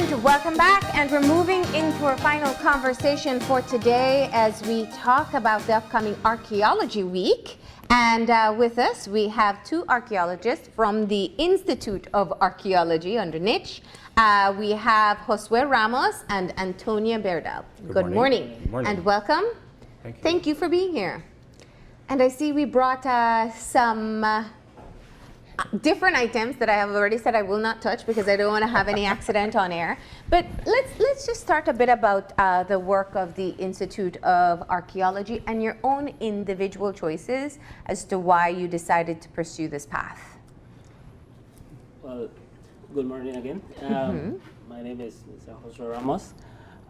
And welcome back, and we're moving into our final conversation for today as we talk about the upcoming Archaeology Week. And with us we have two archaeologists from the Institute of Archaeology under Niche. We have Josue Ramos and Antonia Beardall. Good morning. Good morning. And welcome. Thank you. Thank you for being here. And I see we brought some different items that I have already said I will not touch because I don't want to have any accident on air. But let's just start a bit about the work of the Institute of Archaeology and your own individual choices as to why you decided to pursue this path. Well, good morning again. My name is Josue Ramos.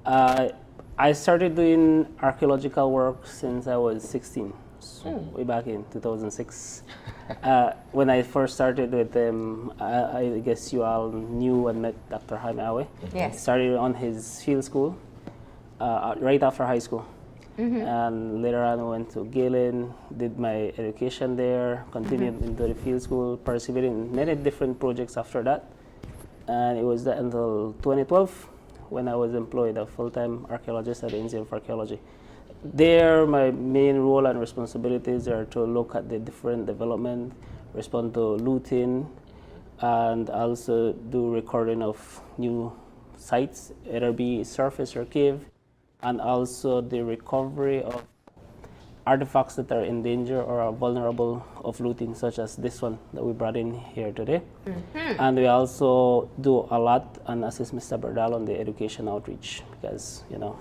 I started doing archaeological work since I was 16, so way back in 2006. When I first started with them, I guess you all knew and met Dr. Jaime Awe. Yes. Started on his field school right after high school. And later on I went to Galen, did my education there, continued into the field school, participated in many different projects after that. And it was until 2012 when I was employed a full-time archaeologist at the Institute of Archaeology. There, my main role and responsibilities are to look at the different development, respond to looting, and also do recording of new sites, either be surface or cave, and also the recovery of artifacts that are in danger or are vulnerable of looting, such as this one that we brought in here today. And we also do a lot and assist Mr. Beardall on the education outreach because, you know.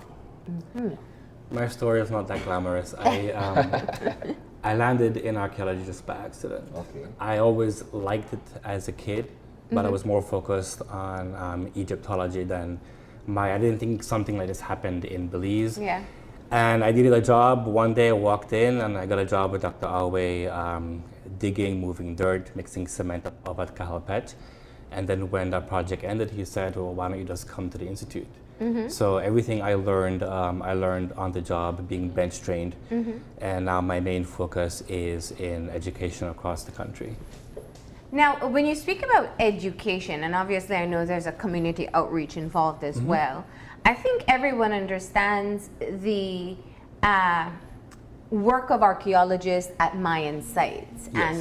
My story is not that glamorous. I landed in archaeology just by accident. Okay. I always liked it as a kid, but I was more focused on Egyptology than I didn't think something like this happened in Belize. Yeah. And I needed a job. One day I walked in and I got a job with Dr. Awe, digging, moving dirt, mixing cement up at Cahalpet. And then when that project ended, he said, well, why don't you just come to the Institute? So everything I learned on the job, being bench trained. And now my main focus is in education across the country. Now, when you speak about education, and obviously I know there's a community outreach involved as well, I think everyone understands the work of archaeologists at Mayan sites. Yes.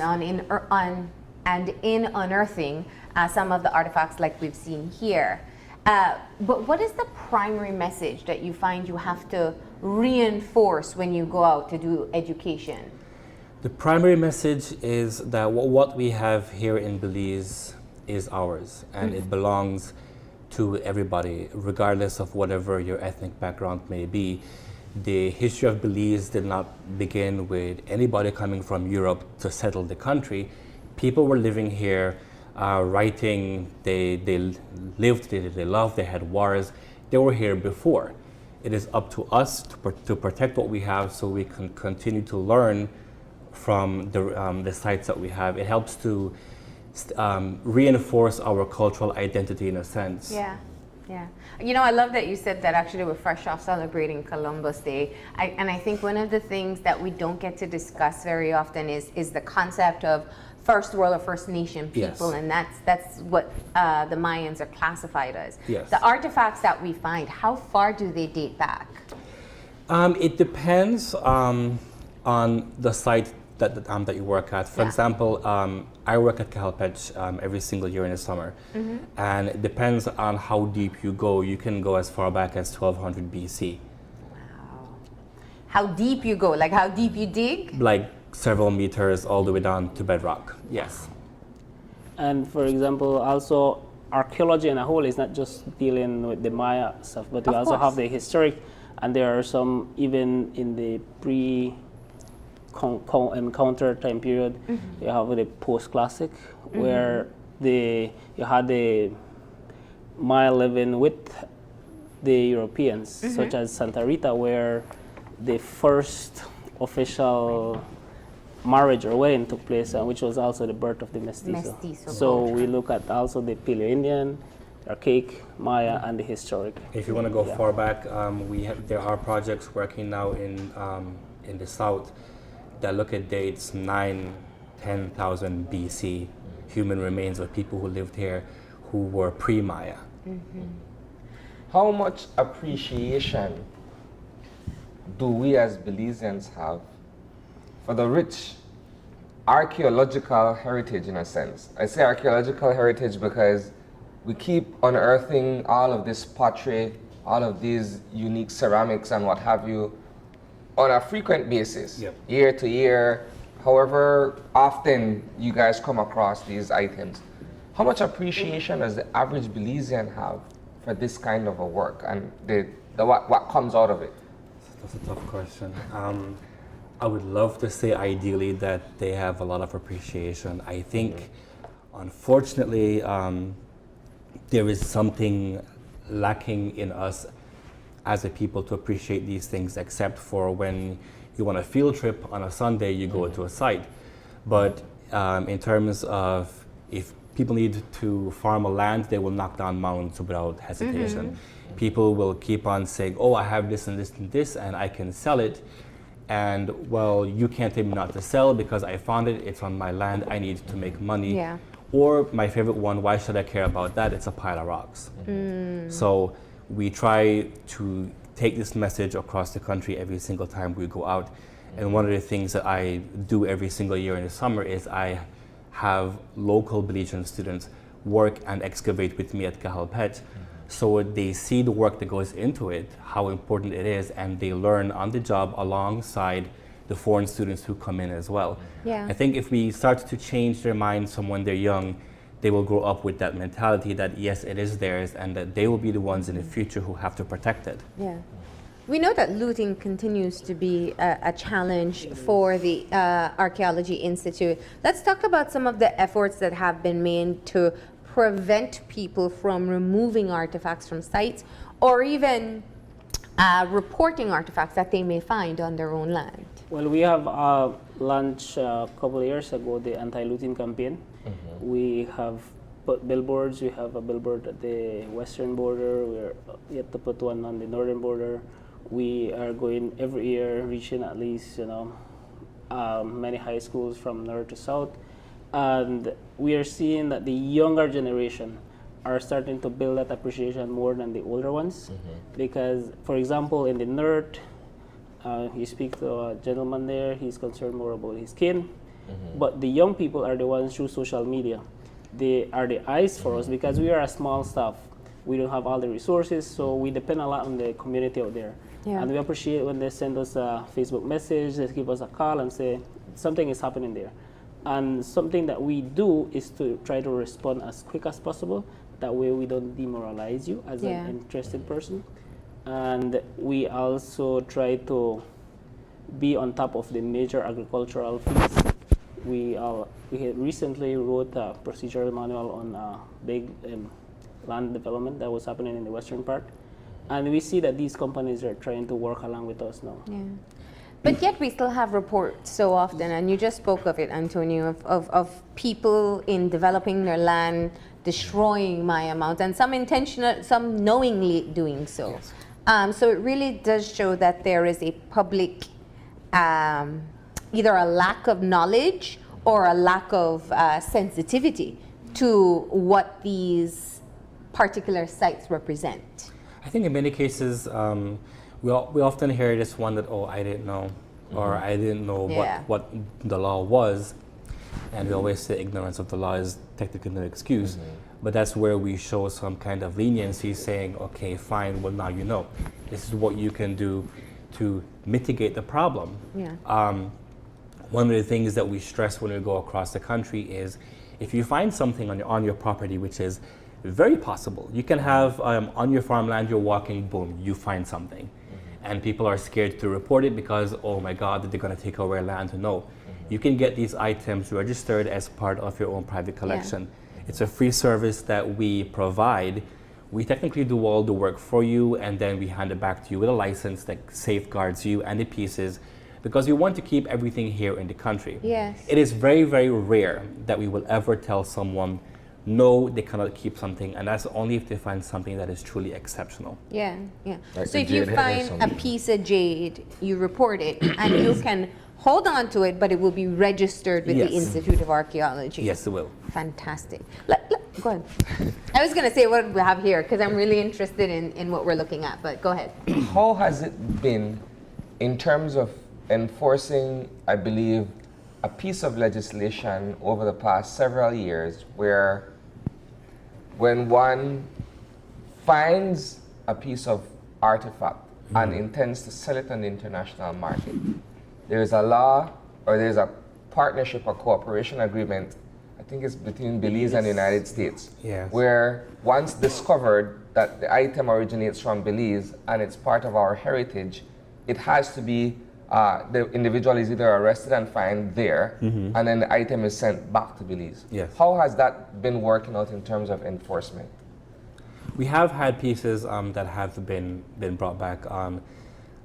and in unearthing some of the artifacts like we've seen here. But what is the primary message that you find you have to reinforce when you go out to do education? The primary message is that what we have here in Belize is ours, and it belongs to everybody, regardless of whatever your ethnic background may be. The history of Belize did not begin with anybody coming from Europe to settle the country. People were living here, writing, they lived, they loved, they had wars. They were here before. It is up to us to protect what we have so we can continue to learn from the sites that we have. It helps to reinforce our cultural identity in a sense. Yeah, yeah. You know, I love that you said that actually we're fresh off celebrating Columbus Day. And I think one of the things that we don't get to discuss very often is the concept of First World or First Nation people, and that's what the Mayans are classified as. Yes. The artifacts that we find, how far do they date back? It depends on the site that you work at. For example, I work at Cahalpet every single year in the summer, and it depends on how deep you go. You can go as far back as 1200 BC. Wow. How deep you go? Like how deep you dig? Like several meters all the way down to bedrock. Yes. And for example, also archaeology in a whole is not just dealing with the Maya stuff, but we also have the historic, and there are some even in the encounter time period. You have the post-classic where you had the Maya living with the Europeans, such as Santa Rita, where the first official marriage or wedding took place, which was also the birth of the mestizo. So we look at also the Paleo-Indian, archaic, Maya, and the historic. If you want to go far back, there are projects working now in the south that look at dates 10,000 BC, human remains of people who lived here who were pre-Maya. how much appreciation do we as Belizeans have for the rich archaeological heritage, in a sense? I say archaeological heritage because we keep unearthing all of this pottery, all of these unique ceramics and what have you on a frequent basis, Yep. year to year, however often you guys come across these items. How much appreciation does the average Belizean have for this kind of a work and what comes out of it? That's a tough question. I would love to say ideally that they have a lot of appreciation. I think, unfortunately, there is something lacking in us as a people to appreciate these things, except for when you on a field trip on a Sunday, you go to a site. But in terms of if people need to farm a land, they will knock down mounds without hesitation. People will keep on saying, oh, I have this and this and this, and I can sell it. And well, you can't tell me not to sell because I found it, it's on my land, I need to make money. Yeah. Or my favorite one, why should I care about that? It's a pile of rocks. So we try to take this message across the country every single time we go out. And one of the things that I do every single year in the summer is I have local Belizean students work and excavate with me at Cahalpet. So they see the work that goes into it, how important it is, and they learn on the job alongside the foreign students who come in as well. Yeah. I think if we start to change their minds from when they're young, they will grow up with that mentality that yes, it is theirs, and that they will be the ones in the future who have to protect it. Yeah. We know that looting continues to be a challenge for the Archaeology Institute. Let's talk about some of the efforts that have been made to prevent people from removing artifacts from sites or even reporting artifacts that they may find on their own land. Well, we have launched a couple of years ago the anti-looting campaign. We have put billboards. We have a billboard at the western border. We're yet to put one on the northern border. We are going every year, reaching at least many high schools from north to south. And we are seeing that the younger generation are starting to build that appreciation more than the older ones. Because, for example, in the north, you speak to a gentleman there, he's concerned more about his skin. But the young people are the ones through social media. They are the eyes for us because we are a small staff. We don't have all the resources, so we depend a lot on the community out there. Yeah. And we appreciate when they send us a Facebook message, they give us a call and say, something is happening there. And something that we do is to try to respond as quick as possible. That way we don't demoralize you as an interested person. And we also try to be on top of the major agricultural fees. We had recently wrote a procedural manual on big land development that was happening in the western part. And we see that these companies are trying to work along with us now. Yeah. But yet we still have reports so often, and you just spoke of it, Antonio, of people in developing their land, destroying Maya Mounds, and some intentional, some knowingly doing so. Yes. So it really does show that there is a public, either a lack of knowledge or a lack of sensitivity to what these particular sites represent. I think in many cases, we often hear this one that, oh, I didn't know, or I didn't know what the law was. And we always say ignorance of the law is technically no excuse. But that's where we show some kind of leniency, saying, okay, fine, well, now you know. This is what you can do to mitigate the problem. Yeah. One of the things that we stress when we go across the country is if you find something on your property, which is very possible, you can have on your farmland, you're walking, boom, you find something. And people are scared to report it because, oh my God, they're going to take away land. No, you can get these items registered as part of your own private collection. Yeah. It's a free service that we provide. We technically do all the work for you, and then we hand it back to you with a license that safeguards you and the pieces, because we want to keep everything here in the country. Yes. It is very, very rare that we will ever tell someone, no, they cannot keep something, and that's only if they find something that is truly exceptional. Yeah, yeah. Like so if you find a piece of jade, you report it, and you can hold on to it, but it will be registered with the Institute of Archaeology. Yes, it will. Fantastic. Go ahead. I was going to say what we have here because I'm really interested in what we're looking at, but go ahead. How has it been in terms of enforcing, I believe, a piece of legislation over the past several years where when one finds a piece of artifact and intends to sell it on the international market, there is a law or there's a partnership or cooperation agreement, I think it's between Belize and the United States, Yes. where once discovered that the item originates from Belize and it's part of our heritage, it has to be, the individual is either arrested and fined there, and then the item is sent back to Belize. Yes. How has that been working out in terms of enforcement? We have had pieces that have been brought back.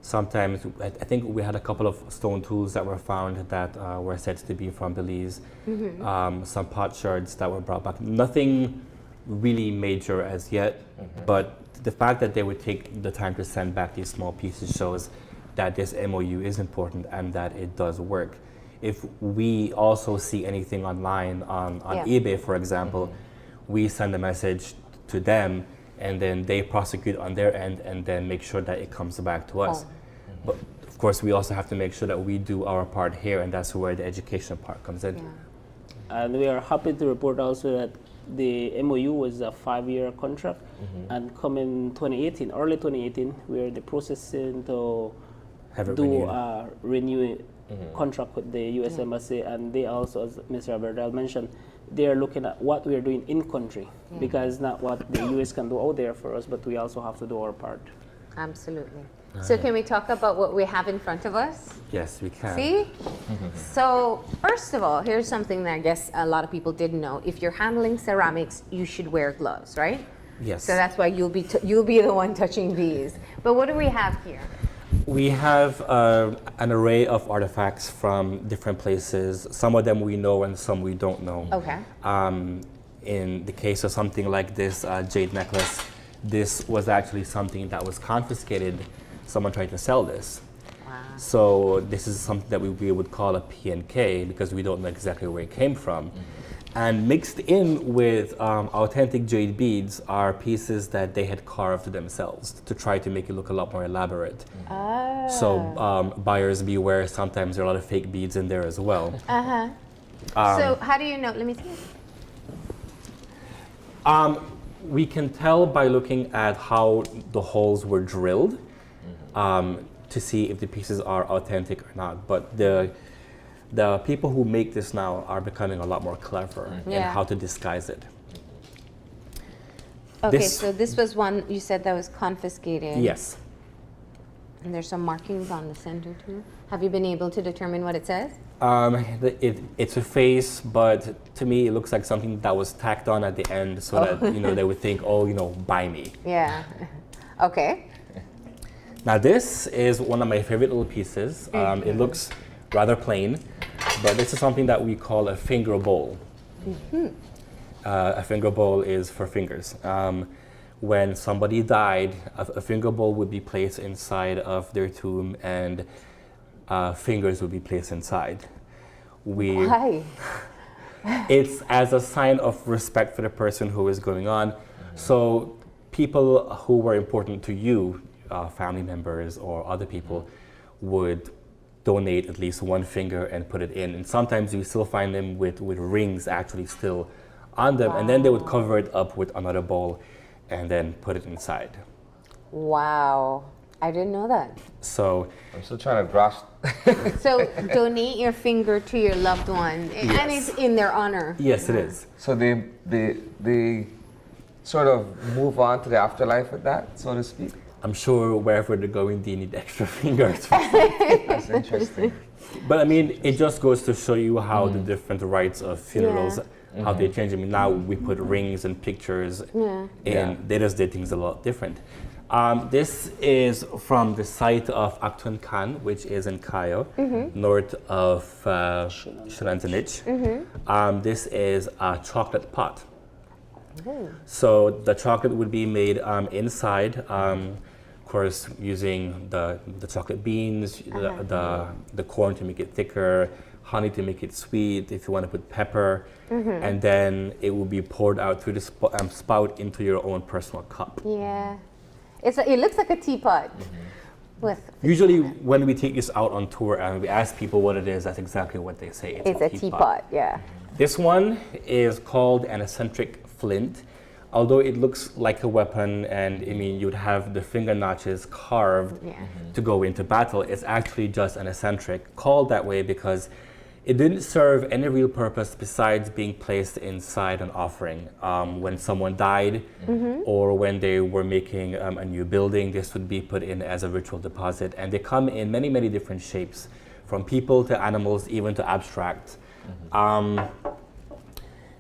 Sometimes, I think we had a couple of stone tools that were found that were said to be from Belize. Some potsherds that were brought back. Nothing really major as yet, but the fact that they would take the time to send back these small pieces shows that this MOU is important and that it does work. If we also see anything online on eBay, for example, we send a message to them and then they prosecute on their end and then make sure that it comes back to us. But of course, we also have to make sure that we do our part here, and that's where the education part comes in. And we are happy to report also that the MOU was a 5-year contract, and coming 2018, early 2018, we are in the process to Have it do renewed. a renew contract with the U.S. Embassy, and they also, as Mr. Beardall mentioned, they are looking at what we are doing in country, because not what the U.S. can do out there for us, but we also have to do our part. Absolutely. So can we talk about what we have in front of us? Yes, we can. See? So first of all, here's something that I guess a lot of people didn't know. If you're handling ceramics, you should wear gloves, right? Yes. So that's why you'll be the one touching these. But what do we have here? We have an array of artifacts from different places. Some of them we know and some we don't know. Okay. In the case of something like this jade necklace, this was actually something that was confiscated. Someone tried to sell this. Wow. So this is something that we would call a P&K because we don't know exactly where it came from. And mixed in with authentic jade beads are pieces that they had carved themselves to try to make it look a lot more elaborate. So buyers beware, sometimes there are a lot of fake beads in there as well. So how do you know? Let me see. We can tell by looking at how the holes were drilled to see if the pieces are authentic or not. But the people who make this now are becoming a lot more clever in how to disguise it. Okay, so this was one you said that was confiscated. Yes. And there's some markings on the center too. Have you been able to determine what it says? It's a face, but to me it looks like something that was tacked on at the end so that they would think, buy me. Yeah. Okay. Now this is one of my favorite little pieces. It looks rather plain, but this is something that we call a finger bowl. A finger bowl is for fingers. When somebody died, a finger bowl would be placed inside of their tomb and fingers would be placed inside. Why? It's as a sign of respect for the person who is going on. So people who were important to you, family members or other people, would donate at least one finger and put it in. And sometimes you still find them with rings actually still on them. And then they would cover it up with another bowl and then put it inside. Wow. I didn't know that. So I'm still trying to grasp. So donate your finger to your loved one, and it's in their honor. yes, it is. So they sort of move on to the afterlife with that, so to speak. I'm sure wherever they're going, they need extra fingers. That's interesting. But I mean, it just goes to show you how the different rites of funerals, how they change. I mean, now we put rings and pictures in. They just did things a lot different. This is from the site of Aktun Khan, which is in Cayo, north of Shilantanich. This is a chocolate pot. So the chocolate would be made inside, of course, using the chocolate beans, the corn to make it thicker, honey to make it sweet, if you want to put pepper, and then it will be poured out through the spout into your own personal cup. Yeah. It looks like a teapot with. Usually when we take this out on tour and we ask people what it is, that's exactly what they say. It's a teapot, yeah. This one is called an eccentric flint. Although it looks like a weapon, and I mean you'd have the finger notches carved to go into battle, it's actually just an eccentric, called that way because it didn't serve any real purpose besides being placed inside an offering. When someone died or when they were making a new building, this would be put in as a ritual deposit. And they come in many, many different shapes, from people to animals, even to abstract.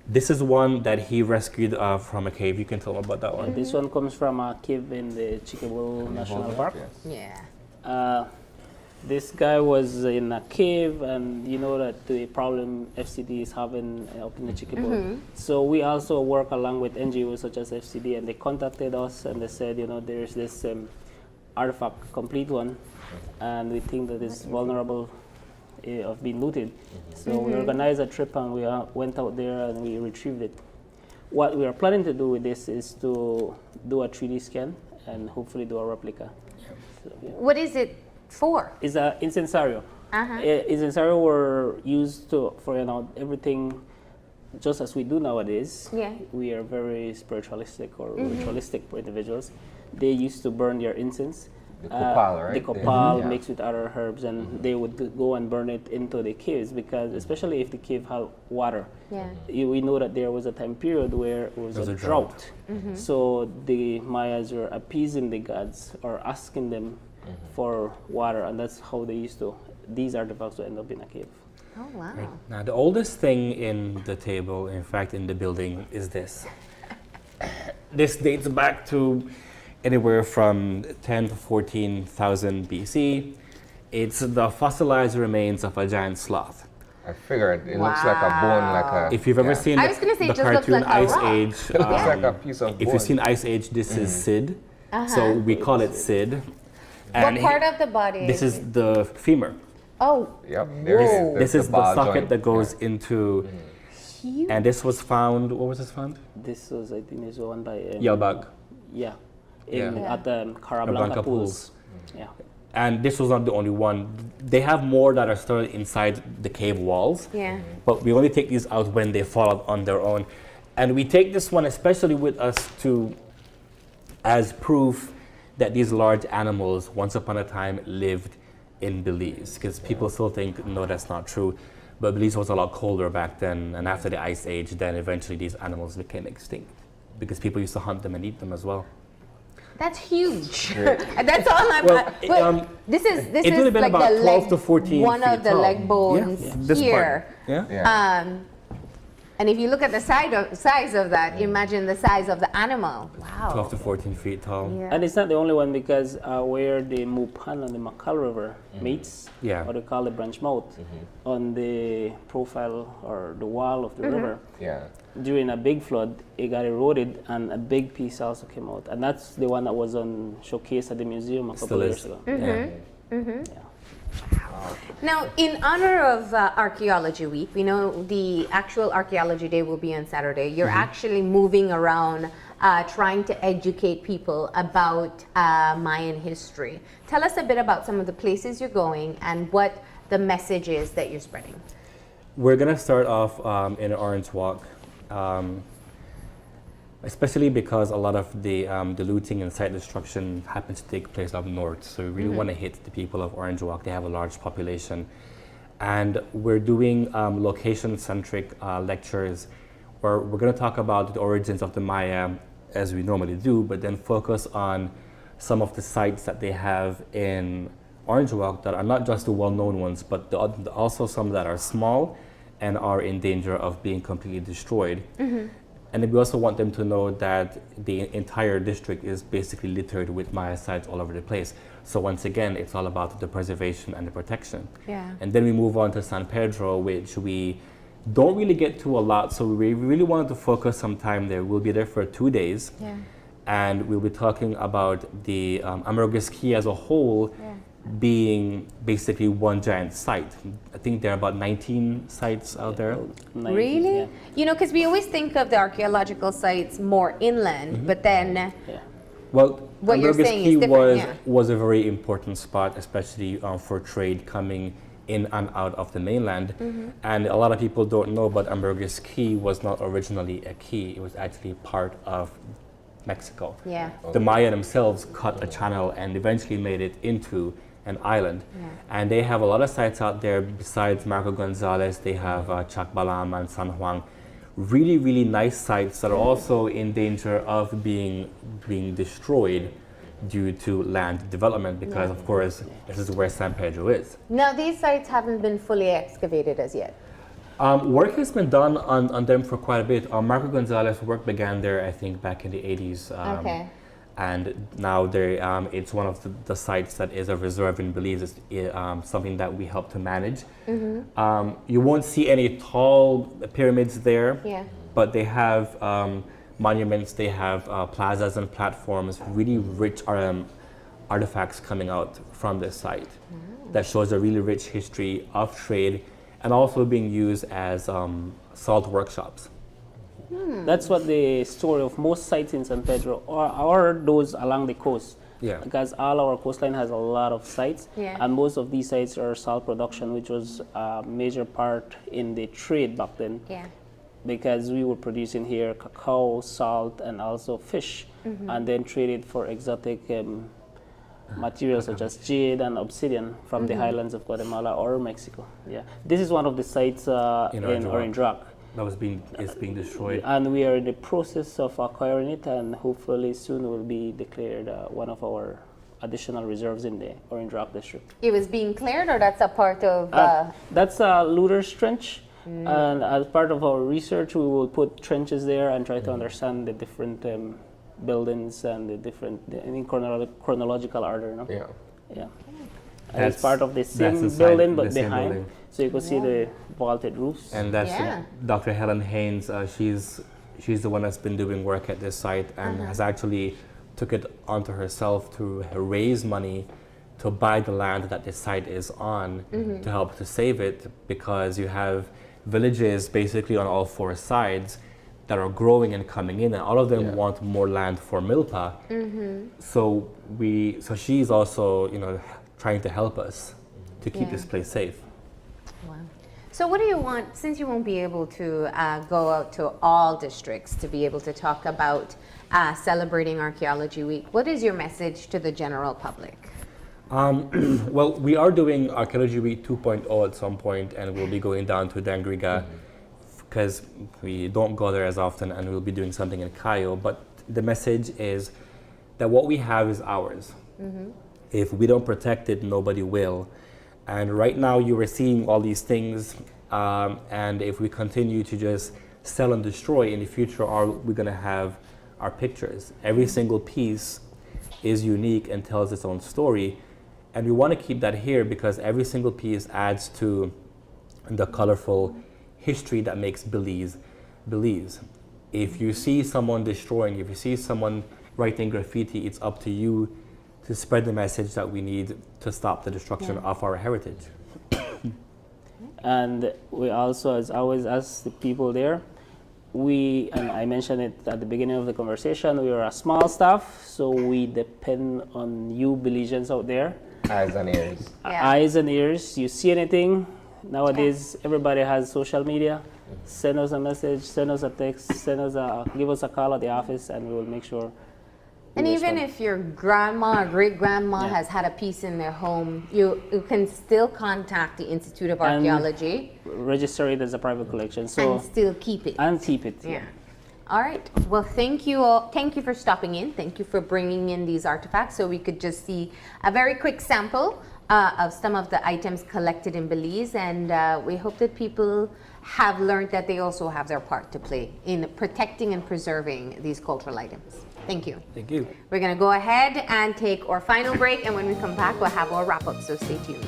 This is one that he rescued from a cave. You can tell about that one. This one comes from a cave in the Chiquibul National Park. Yeah. This guy was in a cave, and you know that the problem FCD is having up in the Chiquibul. So we also work along with NGOs such as FCD, and they contacted us and they said, you know, there's this artifact, complete one, and we think that it's vulnerable of being looted. So we organized a trip and we went out there and we retrieved it. What we are planning to do with this is to do a 3D scan and hopefully do a replica. So, yeah. What is it for? It's an incensario. Incensario were used for everything just as we do nowadays. Yeah. We are very spiritualistic or ritualistic individuals. They used to burn their incense. The copal, right? The copal mixed with other herbs, and they would go and burn it into the caves, because especially if the cave had water. Yeah. We know that there was a time period where it was a drought. So the Mayas were appeasing the gods or asking them for water, and that's how they used to. These artifacts would end up in a cave. Oh, wow. Right. Now, the oldest thing in the table, in fact, in the building, is this. This dates back to anywhere from 10 to 14,000 BC. It's the fossilized remains of a giant sloth. I figured it looks like a bone, like a. If you've ever seen I was gonna say the it just looks cartoon like a Ice rock. Age, It looks like a piece of bone. if you've seen Ice Age, this is Sid. So we call it Sid. What part of the body? This is the femur. Oh, Yep, This is the ball socket joint. that goes into. huge. And this was found. What was this found? This was, I think, this was one by Yelbag. Yeah, Yeah. at the Carablanca Carablanca pools. pools. Yeah. And this was not the only one. They have more that are stored inside the cave walls. Yeah. But we only take these out when they fall out on their own. And we take this one especially with us as proof that these large animals once upon a time lived in Belize. Because people still think, no, that's not true. But Belize was a lot colder back then. And after the Ice Age, then eventually these animals became extinct. Because people used to hunt them and eat them as well. That's huge. That's all I'm. Well, this is it would have been like about the 12 leg, to 14 one feet of the tall. leg bones This here. part. Yeah. Yeah. And if you look at the size of that, imagine the size of the animal. Wow. 12 to 14 feet tall. Yeah. And it's not the only one, because where the Mupan and the Makal River meets, Yeah. or they call the branch mouth, on the profile or the wall of the river, Yeah. during a big flood, it got eroded and a big piece also came out. And that's the one that was on showcase at the museum a couple Still of is. years ago. Yeah. Now, in honor of Archaeology Week, we know the actual Archaeology Day will be on Saturday. You're actually moving around trying to educate people about Mayan history. Tell us a bit about some of the places you're going and what the message is that you're spreading. We're going to start off in Orange Walk, especially because a lot of the looting and site destruction happens to take place up north. So we really want to hit the people of Orange Walk. They have a large population. And we're doing location-centric lectures where we're going to talk about the origins of the Maya as we normally do, but then focus on some of the sites that they have in Orange Walk that are not just the well-known ones, but also some that are small and are in danger of being completely destroyed. And then we also want them to know that the entire district is basically littered with Maya sites all over the place. So once again, it's all about the preservation and the protection. Yeah. And then we move on to San Pedro, which we don't really get to a lot. So we really wanted to focus some time there. We'll be there for 2 days. Yeah. And we'll be talking about the Amargo's Key as a whole, being basically one giant site. I think there are about 19 sites out there. 90, Really? yeah. You know, because we always think of the archaeological sites more inland, but then Yeah. Well, What you're Ambergris saying Key is different, was, yeah. was a very important spot, especially for trade coming in and out of the mainland. And a lot of people don't know, but Ambergris Key was not originally a key. It was actually part of Mexico. yeah. The Maya themselves cut a channel and eventually made it into an island. And they have a lot of sites out there besides Marco Gonzalez. They have Chacbalam and San Juan. Really, really nice sites that are also in danger of being destroyed due to land development because, of course, this is where San Pedro is. Now, these sites haven't been fully excavated as yet. Work has been done on them for quite a bit. Marco Gonzalez work began there, I think, back in the 80s. Okay. And now it's one of the sites that is a reserve in Belize. It's something that we help to manage. You won't see any tall pyramids there, Yeah. but they have monuments, they have plazas and platforms, really rich artifacts coming out from this site that shows a really rich history of trade and also being used as salt workshops. That's what the story of most sites in San Pedro are those along the coast. Yeah. Because all our coastline has a lot of sites, Yeah. and most of these sites are salt production, which was a major part in the trade back then. Yeah. Because we were producing here cacao, salt, and also fish, and then traded for exotic materials such as jade and obsidian from the highlands of Guatemala or Mexico. Yeah, this is one of the sites in Orange Rock. That is being destroyed. And we are in the process of acquiring it, and hopefully soon will be declared one of our additional reserves in the Orange Rock district. It was being cleared, or that's a part of. That's Looter's Trench, and as part of our research, we will put trenches there and try to understand the different buildings and the different in chronological order. No? Yeah. Yeah. And it's part of the same inside building, but the same behind, building. so you can see the vaulted roofs. And that's Yeah. Dr. Helen Haynes. She's the one that's been doing work at this site and has actually took it onto herself to raise money to buy the land that this site is on to help to save it, because you have villages basically on all four sides that are growing and coming in, and all of them want more land for milpa. So she's also trying to help us to keep this place safe. Wow. So what do you want, since you won't be able to go out to all districts to be able to talk about celebrating Archaeology Week, what is your message to the general public? Well, we are doing Archaeology Week 2.0 at some point, and we'll be going down to Dangriga because we don't go there as often, and we'll be doing something in Cayo. But the message is that what we have is ours. If we don't protect it, nobody will. And right now you are seeing all these things, and if we continue to just sell and destroy, in the future we're going to have our pictures. Every single piece is unique and tells its own story, and we want to keep that here because every single piece adds to the colorful history that makes Belize. If you see someone destroying, if you see someone writing graffiti, it's up to you to spread the message that we need to stop the destruction of our heritage. And we also, as always, ask the people there, and I mentioned it at the beginning of the conversation, we are a small staff, so we depend on you Belizeans out there. Eyes and ears. Eyes and ears. You see anything, nowadays everybody has social media. Send us a message, send us a text, give us a call at the office, and we will make sure. And even if your grandma or great grandma has had a piece in their home, you can still contact the Institute of Archaeology. Register it as a private collection. So and still keep it. And keep it. Yeah. All right. Well, thank you all. Thank you for stopping in. Thank you for bringing in these artifacts so we could just see a very quick sample of some of the items collected in Belize. And we hope that people have learned that they also have their part to play in protecting and preserving these cultural items. Thank you. Thank you. We're going to go ahead and take our final break. And when we come back, we'll have our wrap up. So stay tuned.